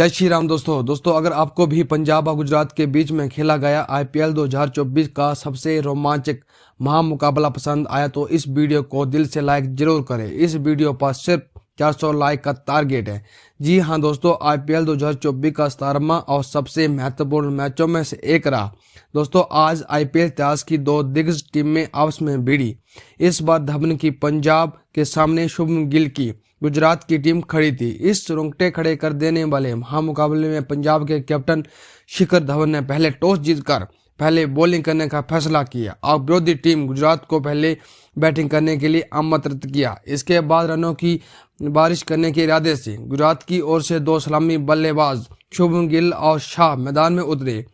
जय श्री राम दोस्तों अगर आपको भी पंजाब और गुजरात के बीच में खेला गया आईपीएल 2024 का सबसे रोमांचक महामुकाबला पसंद आया तो इस वीडियो को दिल से लाइक जरूर करें। इस वीडियो पर सिर्फ 400 लाइक का टारगेट है। जी हां दोस्तों, आईपीएल 2024 का 17वां और सबसे महत्वपूर्ण मैचों में से एक रहा। दोस्तों आज आईपीएल इतिहास की दो दिग्गज टीमें आपस में भिड़ी। इस बार धवन की पंजाब के सामने शुभमन गिल की गुजरात की टीम खड़ी थी। इस रोंगटे खड़े कर देने वाले महामुकाबले में पंजाब के कैप्टन शिखर धवन ने पहले टॉस जीतकर पहले बॉलिंग करने का फैसला किया और विरोधी टीम गुजरात को पहले बैटिंग करने के लिए आमंत्रित किया। इसके बाद रनों की बारिश करने के इरादे से गुजरात की ओर से दो सलामी बल्लेबाज शुभमन गिल और शाह मैदान में उतरे।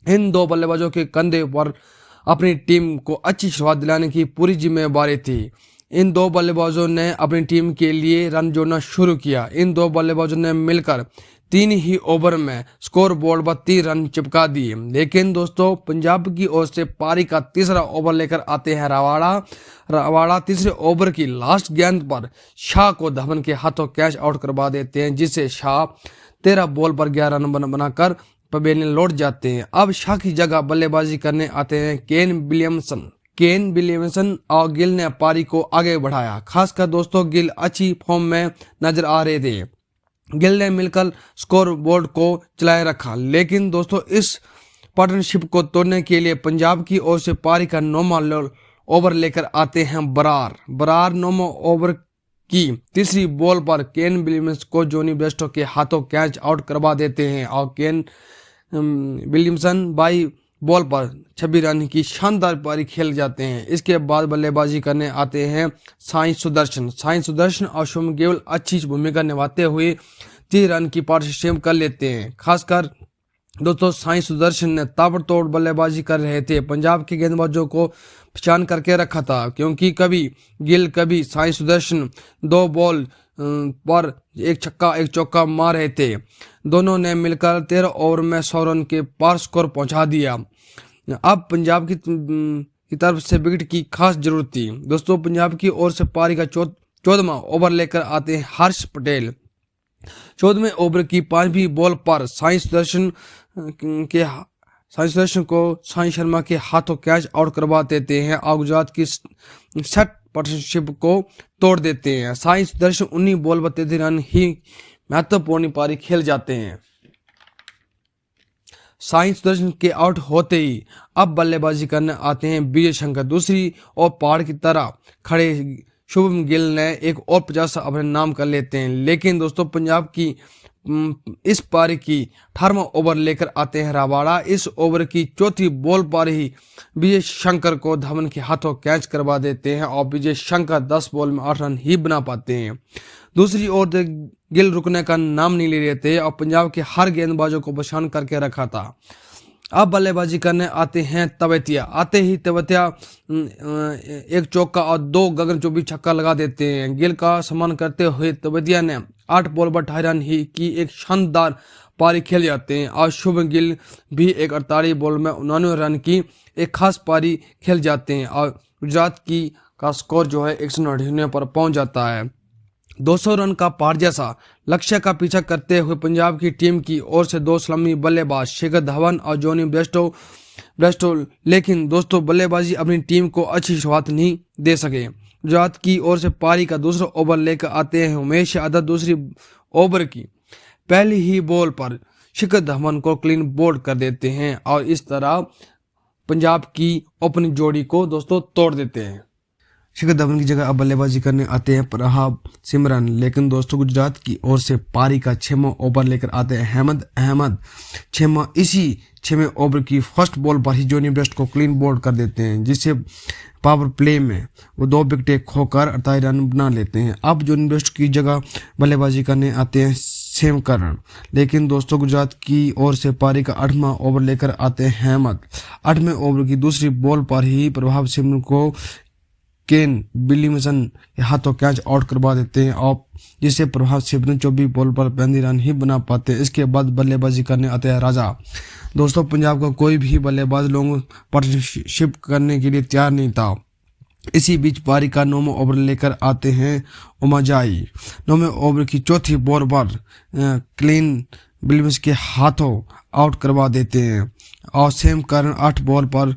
इन दो बल्लेबाजों के कंधे पर अपनी टीम को अच्छी शुरुआत दिलाने की पूरी जिम्मेदारी थी। इन दो बल्लेबाजों ने अपनी टीम के लिए रन जोड़ना शुरू किया। इन दो बल्लेबाजों ने मिलकर 3 ही ओवर में स्कोर बोर्ड पर 3 रन चिपका दिए। लेकिन दोस्तों पंजाब की ओर से पारी का तीसरा ओवर लेकर आते हैं रवाड़ा तीसरे ओवर की लास्ट गेंद पर शाह को धवन के हाथों कैच आउट करवा देते हैं, जिससे शाह 13 बॉल पर 11 रन बनाकर पवेलियन लौट जाते हैं। अब शाह की जगह बल्लेबाजी करने आते हैं केन विलियमसन और गिल ने पारी को आगे बढ़ाया। खासकर दोस्तों गिल अच्छी फॉर्म में नजर आ रहे थे। गिल ने मिलकर स्कोर बोर्ड को चलाए रखा। लेकिन दोस्तों इस पार्टनरशिप को तोड़ने के लिए पंजाब की ओर से पारी का 9वां ओवर लेकर आते हैं बरार 9वां ओवर की तीसरी बॉल पर केन विलियमसन को जॉनी ब्रेस्टो के हाथों कैच आउट करवा देते हैं और केन विलियमसन 22 बॉल पर 26 रन की शानदार पारी खेल जाते हैं। इसके बाद बल्लेबाजी करने आते हैं साई सुदर्शन और शुभमन गिल अच्छी भूमिका निभाते हुए 3 रन की पार्टनरशिप कर लेते हैं। खासकर दोस्तों साई सुदर्शन ने ताबड़तोड़ बल्लेबाजी कर रहे थे। पंजाब के गेंदबाजों को पहचान करके रखा था, क्योंकि कभी गिल कभी साई सुदर्शन 2 बॉल पर एक छक्का एक चौका मार रहे थे। दोनों ने मिलकर 13 ओवर में 100 रन के पार स्कोर पहुंचा दिया। अब पंजाब की तरफ से विकेट की खास जरूरत थी। दोस्तों पंजाब की ओर से पारी का 14वां ओवर लेकर आते हैं हर्ष पटेल। 14वें ओवर की 5वीं बॉल पर साई सुदर्शन को साई शर्मा के हाथों कैच आउट करवा देते हैं और गुजरात की सेट पार्टनरशिप को तोड़ देते हैं। साई सुदर्शन 19 बॉल पर 33 रन ही महत्वपूर्ण पारी खेल जाते हैं। साई सुदर्शन के आउट होते ही अब बल्लेबाजी करने आते हैं विजय शंकर। दूसरी ओर पहाड़ की तरह खड़े शुभमन गिल ने एक और 50 अपने नाम कर लेते हैं। लेकिन दोस्तों पंजाब की इस पारी की 18वां ओवर लेकर आते हैं रवाड़ा। इस ओवर की 4थी बॉल पर ही विजय शंकर को धवन के हाथों कैच करवा देते हैं और विजय शंकर 10 बॉल में 8 रन ही बना पाते हैं। दूसरी ओर गिल रुकने का नाम नहीं ले रहे थे और पंजाब के हर गेंदबाजों को परेशान करके रखा था। अब बल्लेबाजी करने आते हैं तवेतिया। आते ही तवेतिया एक चौका और 2 गगनचुंबी छक्का लगा देते हैं। गिल का सम्मान करते हुए तवेतिया ने 8 बॉल पर 28 रन ही की एक शानदार पारी खेल जाते हैं और शुभमन गिल भी एक 48 बॉल में 89 रन की एक खास पारी खेल जाते हैं और गुजरात की का स्कोर जो है 199 पर पहुंच जाता है। 200 रन का पार जैसा लक्ष्य का पीछा करते हुए पंजाब की टीम की ओर से 2 सलामी बल्लेबाज शिखर धवन और जॉनी ब्रेस्टो लेकिन दोस्तों बल्लेबाजी अपनी टीम को अच्छी शुरुआत नहीं दे सके। गुजरात की ओर से पारी का दूसरा ओवर लेकर आते हैं उमेश यादव। दूसरी ओवर की पहली ही बॉल पर शिखर धवन को क्लीन बोल्ड कर देते हैं और इस तरह पंजाब की ओपनिंग जोड़ी को दोस्तों तोड़ देते हैं। शिखर धवन की जगह अब बल्लेबाजी करने आते हैं प्रभाव सिमरन। लेकिन दोस्तों गुजरात की ओर से पारी का 6वां ओवर लेकर आते हैं अहमद। 6वें ओवर की फर्स्ट बॉल पर ही जॉनी ब्रेस्ट को क्लीन बोल्ड कर देते हैं, जिससे पावर प्ले में वो 2 विकेटें खोकर 48 रन बना लेते हैं। अब जॉनी ब्रेस्ट की जगह बल्लेबाजी करने आते हैं सेम करन। लेकिन दोस्तों गुजरात की ओर से पारी का 8वां ओवर लेकर आते हैं अहमद। 8वें ओवर की दूसरी बॉल पर ही प्रभाव सिमरन को केन विलियमसन के हाथों कैच आउट करवा देते हैं और जिससे प्रभाव सिमरन 24 बॉल पर 35 रन ही बना पाते हैं। इसके बाद बल्लेबाजी करने आते हैं राजा। दोस्तों पंजाब का कोई भी बल्लेबाज लॉन्ग पार्टनरशिप करने के लिए तैयार नहीं था। इसी बीच पारी का 9वां ओवर लेकर आते हैं उमाजाई। 9वें ओवर की चौथी बॉल पर क्लीन विलियम्स के हाथों आउट करवा देते हैं और सैम करन 8 बॉल पर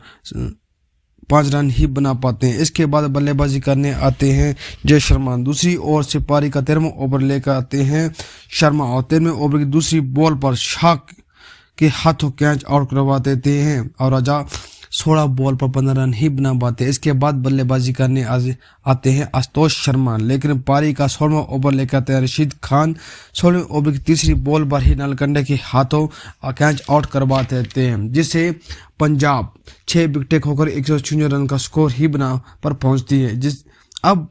5 रन ही बना पाते हैं। इसके बाद बल्लेबाजी करने आते हैं जय शर्मा। दूसरी ओर से पारी का 13वां ओवर लेकर आते हैं शर्मा और 13वें ओवर की दूसरी बॉल पर शाह के हाथों कैच आउट करवा देते हैं और राजा 16 बॉल पर 15 रन ही बना पाते हैं। इसके बाद बल्लेबाजी करने आते हैं आशुतोष शर्मा, लेकिन पारी का 16वां ओवर लेकर आते हैं रशीद खान। 16वें ओवर की तीसरी बॉल पर ही नलकंडे के हाथों कैच आउट करवा देते हैं, जिससे पंजाब 6 विकेटें खोकर 156 रन का स्कोर ही बना पर पहुंचती है। अब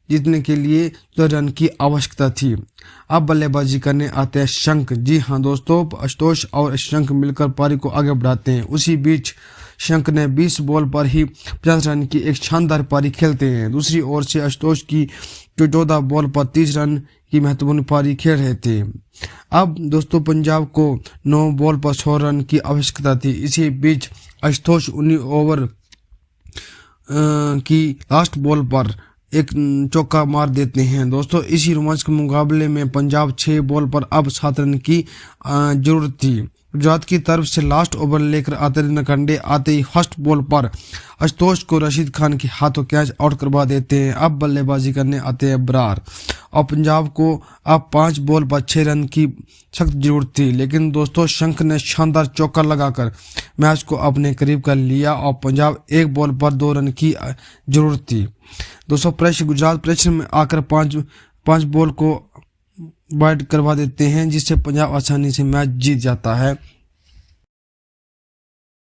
जीतने के लिए 2 रन की आवश्यकता थी। अब बल्लेबाजी करने आते हैं शंख। जी हाँ दोस्तों, आशुतोष और शंख मिलकर पारी को आगे बढ़ाते हैं। उसी बीच शंख ने 20 बॉल पर ही 50 रन की एक शानदार पारी खेलते हैं। दूसरी ओर से आशुतोष की 14 बॉल पर 30 रन की महत्वपूर्ण पारी खेल रहे थे। अब दोस्तों पंजाब को 9 बॉल पर 100 रन की आवश्यकता थी। इसी बीच आशुतोष 19 ओवर की लास्ट बॉल पर एक चौका मार देते हैं। दोस्तों इसी रोमांचक मुकाबले में पंजाब 6 बॉल पर अब 7 रन की जरूरत थी। गुजरात की तरफ से लास्ट ओवर लेकर आते नलकंडे आते ही फर्स्ट बॉल पर आशुतोष को रशीद खान के हाथों कैच आउट करवा देते हैं। अब बल्लेबाजी करने आते हैं बरार और पंजाब को अब 5 बॉल पर 6 रन की सख्त जरूरत थी, लेकिन दोस्तों शंख ने शानदार चौका लगाकर मैच को अपने करीब कर लिया और पंजाब 1 बॉल पर 2 रन की जरूरत थी। दोस्तों गुजरात प्रेशर में आकर 5 बॉल को वाइड करवा देते हैं, जिससे पंजाब आसानी से मैच जीत जाता है।